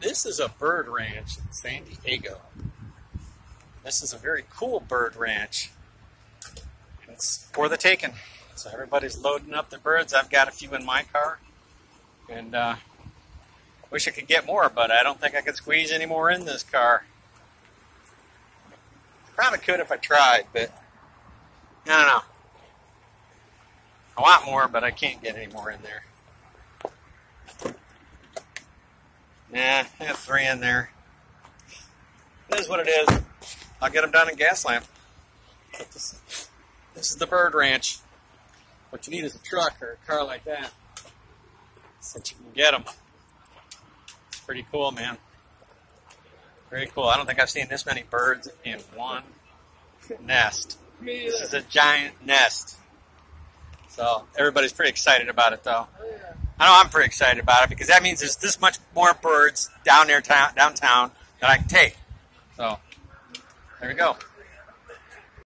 This is a bird ranch in San Diego. This is a very cool bird ranch. It's for the taking. So everybody's loading up the birds. I've got a few in my car. And wish I could get more, but I don't think I could squeeze any more in this car. Probably could if I tried, but I don't know. I want more, but I can't get any more in there. Nah, I have 3 in there. It is what it is. I'll get them done in gas lamp. This is the bird ranch. What you need is a truck or a car like that, so that you can get them. It's pretty cool, man. Very cool. I don't think I've seen this many birds in one nest. This is a giant nest. So everybody's pretty excited about it, though. I know I'm pretty excited about it because that means there's this much more birds down there downtown that I can take. So there we go.